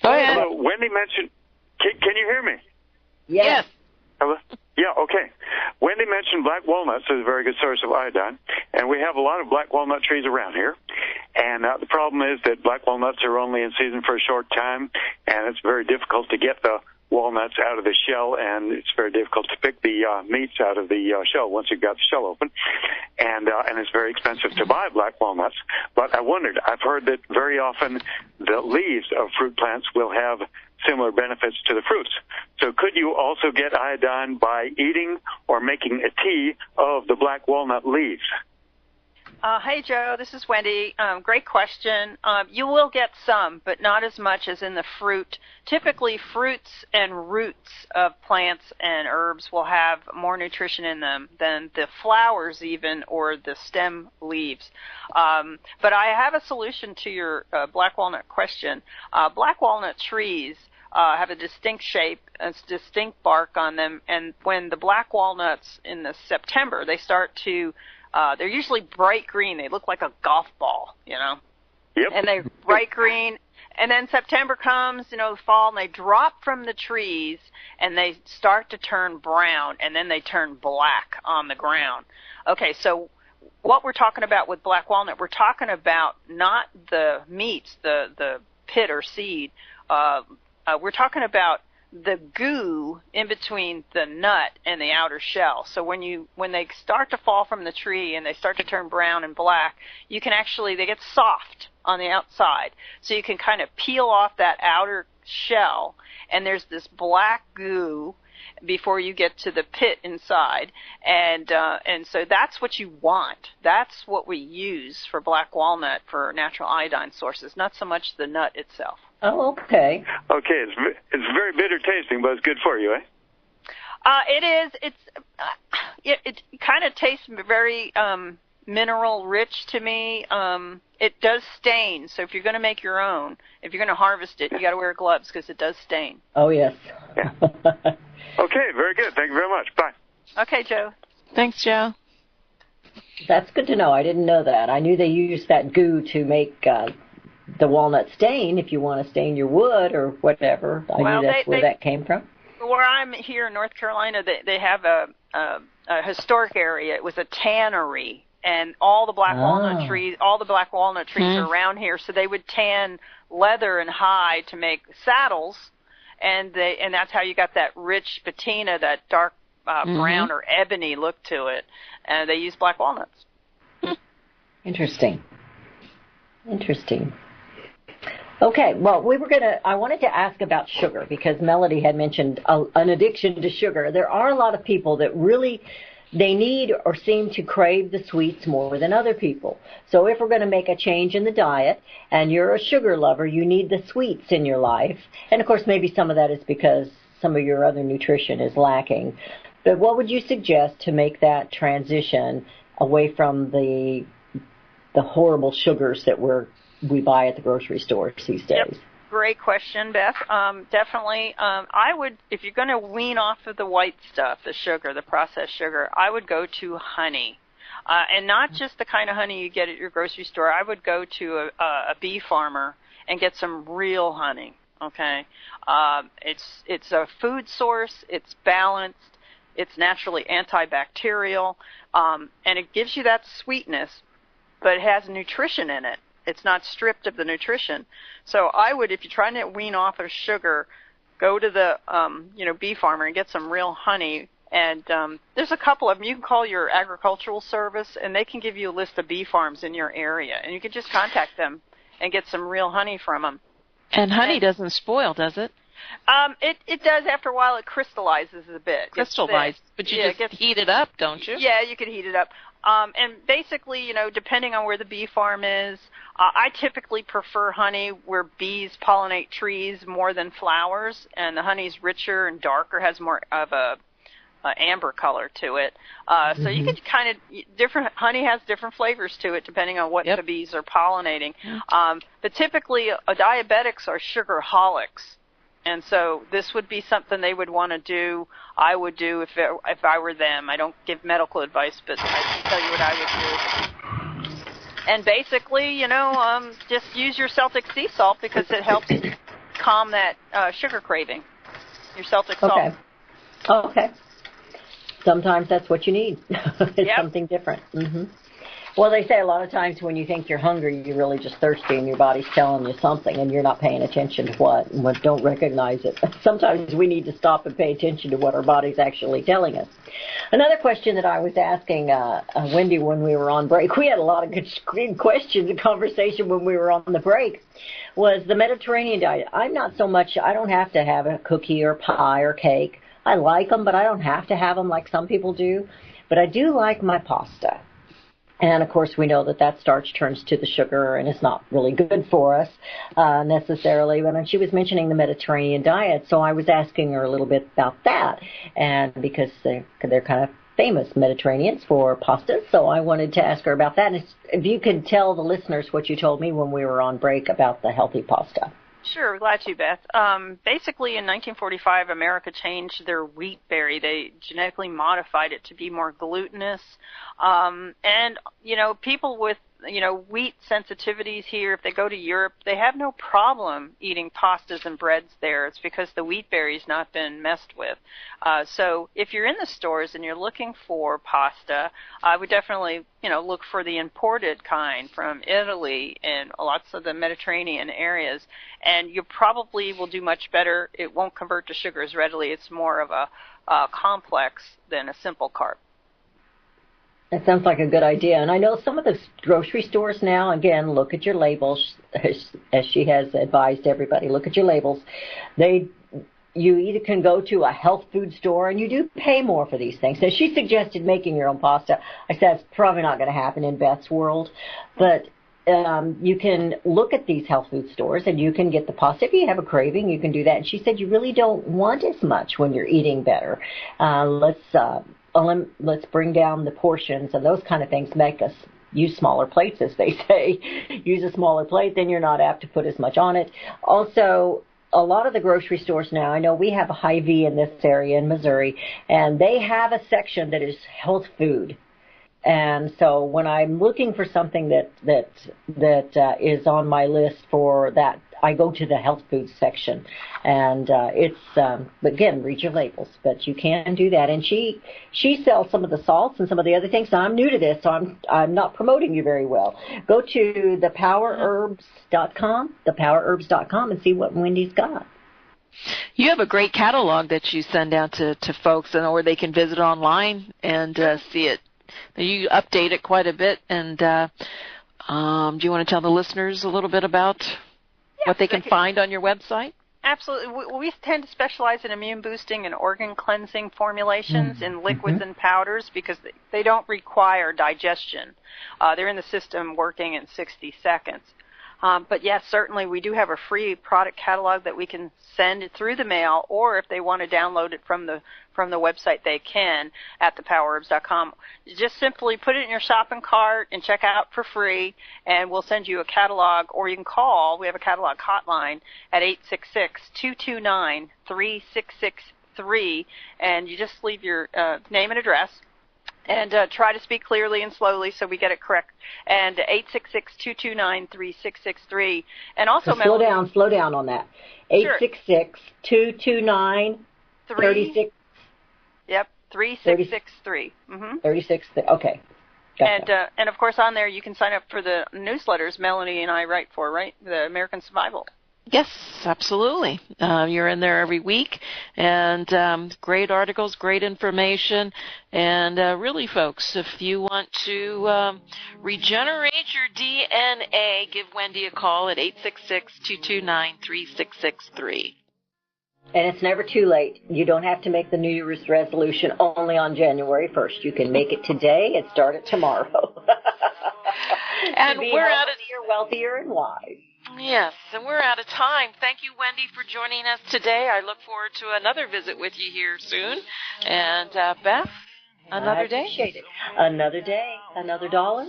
Go ahead. Hello, Wendy mentioned... Can you hear me? Yes. Hello? Yeah, okay. Wendy mentioned black walnuts as a very good source of iodine, and we have a lot of black walnut trees around here. And the problem is that black walnuts are only in season for a short time, and it's very difficult to get the walnuts out of the shell, and it's very difficult to pick the meats out of the shell once you've got the shell open. And it's very expensive to buy black walnuts. But I wondered, I've heard that very often the leaves of fruit plants will have similar benefits to the fruits. So could you also get iodine by eating or making a tea of the black walnut leaves? Hey, Joe, this is Wendy. Great question. You will get some, but not as much as in the fruit. Typically, fruits and roots of plants and herbs will have more nutrition in them than the flowers even or the stem leaves. But I have a solution to your black walnut question. Black walnut trees have a distinct shape, a distinct bark on them, and when the black walnuts in the September, they start to they're usually bright green. They look like a golf ball, Yep. And they're bright green. And then September comes, the fall, and they drop from the trees, and they start to turn brown, and then they turn black on the ground. Okay, so what we're talking about with black walnut, we're talking about not the meats, the pit or seed. We're talking about the goo in between the nut and the outer shell. So when they start to fall from the tree and they start to turn brown and black, you can they get soft on the outside. So you can kind of peel off that outer shell, and there's this black goo before you get to the pit inside, and so that's what you want. That's what we use for black walnut for natural iodine sources, not so much the nut itself. Oh, okay. Okay, it's very bitter tasting, but it's good for you, eh? It is. It kind of tastes very mineral rich to me. It does stain, so if you're going to make your own, if you're going to harvest it, you got to wear gloves because it does stain. Oh, yes. Yeah. Okay, very good. Thank you very much. Bye. Okay, Joe. Thanks, Joe. That's good to know. I didn't know that. I knew they used that goo to make the walnut stain if you want to stain your wood or whatever. I knew that's where that came from. Where I'm here in North Carolina, they have a historic area. It was a tannery, and all the black walnut trees are around here. So they would tan leather and hide to make saddles, and that's how you got that rich patina, that dark brown or ebony look to it. And they use black walnuts. Interesting. Okay, well, I wanted to ask about sugar because Melody had mentioned an addiction to sugar. There are a lot of people that really, they need or seem to crave the sweets more than other people. So if we're going to make a change in the diet and you're a sugar lover, you need the sweets in your life. And, of course, maybe some of that is because some of your other nutrition is lacking. But what would you suggest to make that transition away from the horrible sugars that we buy at the grocery stores these days? Yep. Great question, Beth. Definitely. I would, if you're going to wean off of the white stuff, the sugar, the processed sugar, I would go to honey. And not just the kind of honey you get at your grocery store. I would go to a bee farmer and get some real honey, okay? It's a food source. It's balanced. It's naturally antibacterial. And it gives you that sweetness, but it has nutrition in it. It's not stripped of the nutrition. So I would, if you're trying to wean off of sugar, go to the bee farmer and get some real honey. And there's a couple of them. You can call your agricultural service, and they can give you a list of bee farms in your area. And you can just contact them and get some real honey from them. And honey doesn't spoil, does it? It does. After a while, it crystallizes a bit. Crystallizes, but you just heat it up, don't you? Yeah, you can heat it up. And basically, depending on where the bee farm is, I typically prefer honey where bees pollinate trees more than flowers, and the honey's richer and darker, has more of a amber color to it. So you can kind of honey has different flavors to it depending on what the bees are pollinating. But typically, diabetics are sugarholics. And so this would be something they would want to do. I would do if I were them. I don't give medical advice, but I can tell you what I would do. And basically, just use your Celtic sea salt because it helps calm that sugar craving. Your Celtic salt. Okay. Sometimes that's what you need. It's something different. Mm-hmm. Well, they say a lot of times when you think you're hungry, you're really just thirsty and your body's telling you something and you're not paying attention to what and don't recognize it. Sometimes we need to stop and pay attention to what our body's actually telling us. Another question that I was asking Wendy when we were on break, we had a lot of good questions and conversation when we were on the break, was the Mediterranean diet. I don't have to have a cookie or pie or cake. I like them, but I don't have to have them like some people do. But I do like my pasta. And, of course, we know that starch turns to the sugar, and it's not really good for us necessarily. But she was mentioning the Mediterranean diet, so I was asking her a little bit about that. And because they're kind of famous Mediterraneans for pasta, so I wanted to ask her about that. And if you could tell the listeners what you told me when we were on break about the healthy pasta. Sure, glad to, Beth. Basically, in 1945, America changed their wheat berry. They genetically modified it to be more glutinous. And, people with, wheat sensitivities here, if they go to Europe, they have no problem eating pastas and breads there. It's because the wheat berry's not been messed with. So if you're in the stores and you're looking for pasta, I would definitely, look for the imported kind from Italy and lots of the Mediterranean areas. And you probably will do much better. It won't convert to sugar as readily. It's more of a complex than a simple carb. That sounds like a good idea. And I know some of the grocery stores now, again, look at your labels, as she has advised everybody, look at your labels. You either can go to a health food store, and you do pay more for these things. So she suggested making your own pasta. I said it's probably not going to happen in Beth's world, but you can look at these health food stores, and you can get the pasta. If you have a craving, you can do that. And she said you really don't want as much when you're eating better. Let's bring down the portions and those kind of things. Make us use smaller plates, as they say. Use a smaller plate, then you're not apt to put as much on it. Also, a lot of the grocery stores now, I know we have a Hy-Vee in this area in Missouri, and they have a section that is health food. And so when I'm looking for something that is on my list for that, I go to the health food section, and again, read your labels, but you can do that. And she sells some of the salts and some of the other things. Now, I'm new to this, so I'm not promoting you very well. Go to thepowerherbs.com, and see what Wendy's got. You have a great catalog that you send out to folks, or they can visit online and see it. You update it quite a bit, and do you want to tell the listeners a little bit about what they can find on your website? Absolutely. We tend to specialize in immune boosting and organ cleansing formulations in liquids and powders because they don't require digestion. They're in the system working in 60 seconds. But yes, certainly we do have a free product catalog that we can send it through the mail, or if they want to download it from the website, they can at thepowerherbs.com. Just simply put it in your shopping cart and check out for free, and we'll send you a catalog, or you can call. We have a catalog hotline at 866-229-3663, and you just leave your name and address. And try to speak clearly and slowly so we get it correct. And 866-229-3663. And also, so slow down on that. 866-229-36. Yep, 3663. 36. Okay. Gotcha. And of course, on there you can sign up for the newsletters Melanie and I write for, right? The American Survival. Yes, absolutely. You're in there every week, and great articles, great information, and really, folks, if you want to regenerate your DNA, give Wendy a call at 866-229-3663. And it's never too late. You don't have to make the New Year's resolution only on January 1st. You can make it today and start it tomorrow. And we're out of wealthier and wise. Yes, and we're out of time. Thank you, Wendy, for joining us today. I look forward to another visit with you here soon. And Beth, another day. I appreciate it. Another day, another dollar,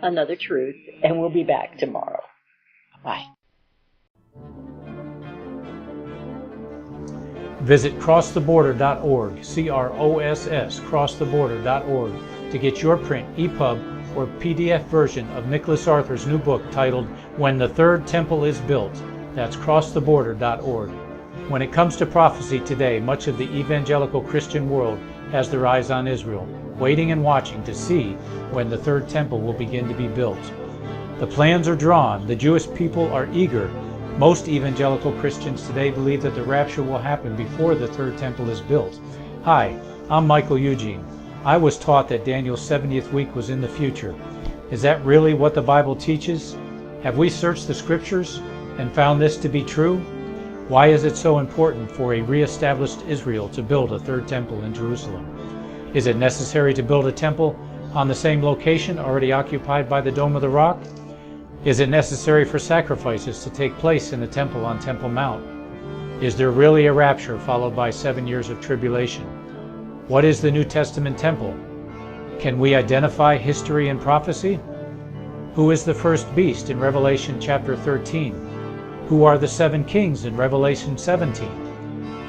another truth, and we'll be back tomorrow. Bye. Visit crosstheborder.org, CROSS, crosstheborder.org, to get your print, EPUB, or PDF version of Nicholas Arthur's new book titled When the Third Temple is Built. That's crosstheborder.org. When it comes to prophecy today, much of the evangelical Christian world has their eyes on Israel, waiting and watching to see when the third temple will begin to be built. The plans are drawn. The Jewish people are eager. Most evangelical Christians today believe that the rapture will happen before the third temple is built. Hi, I'm Michael Eugene. I was taught that Daniel's 70th week was in the future. Is that really what the Bible teaches? Have we searched the Scriptures and found this to be true? Why is it so important for a re-established Israel to build a third temple in Jerusalem? Is it necessary to build a temple on the same location already occupied by the Dome of the Rock? Is it necessary for sacrifices to take place in the temple on Temple Mount? Is there really a rapture followed by 7 years of tribulation? What is the New Testament temple? Can we identify history and prophecy? Who is the first beast in Revelation chapter 13? Who are the 7 kings in Revelation 17?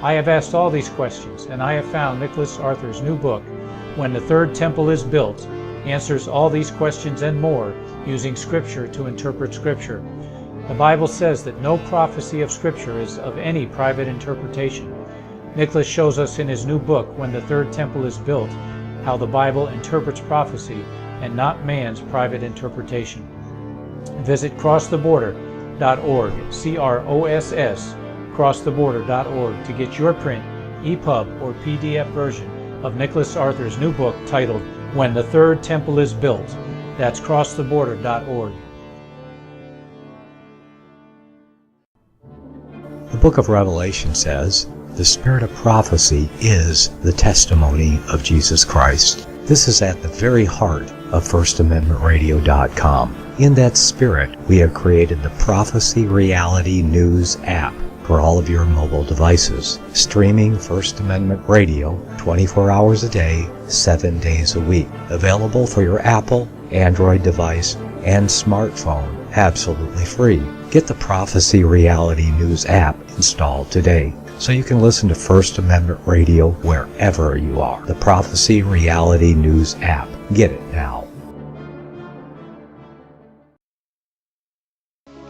I have asked all these questions, and I have found Nicholas Arthur's new book, When the Third Temple is Built, answers all these questions and more using Scripture to interpret Scripture. The Bible says that no prophecy of Scripture is of any private interpretation. Nicholas shows us in his new book, When the Third Temple is Built, how the Bible interprets prophecy and not man's private interpretation. Visit crosstheborder.org, CROSS, crosstheborder.org, to get your print, EPUB, or PDF version of Nicholas Arthur's new book titled When the Third Temple is Built. That's crosstheborder.org. The book of Revelation says, the spirit of prophecy is the testimony of Jesus Christ. This is at the very heart of FirstAmendmentRadio.com. In that spirit, we have created the Prophecy Reality News app for all of your mobile devices, streaming First Amendment Radio 24 hours a day, 7 days a week. Available for your Apple, Android device, and smartphone, absolutely free. Get the Prophecy Reality News app installed today. so you can listen to First Amendment Radio wherever you are. The Prophecy Reality News app. Get it now.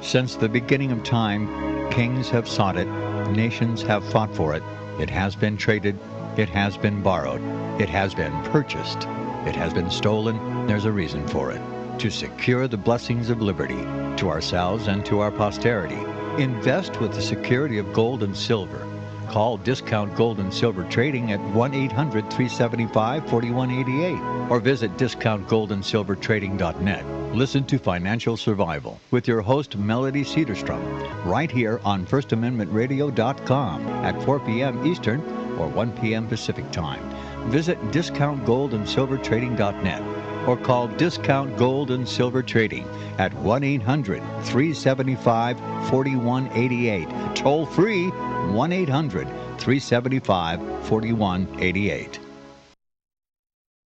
Since the beginning of time, kings have sought it, nations have fought for it. It has been traded, it has been borrowed, it has been purchased, it has been stolen. There's a reason for it. To secure the blessings of liberty to ourselves and to our posterity. Invest with the security of gold and silver. Call Discount Gold and Silver Trading at 1-800-375-4188 or visit discountgoldandsilvertrading.net. Listen to Financial Survival with your host Melody Cedarstrom right here on FirstAmendmentRadio.com at 4 p.m. Eastern or 1 p.m. Pacific Time. Visit discountgoldandsilvertrading.net or call Discount Gold and Silver Trading at 1-800-375-4188. Toll free 1-800-375-4188.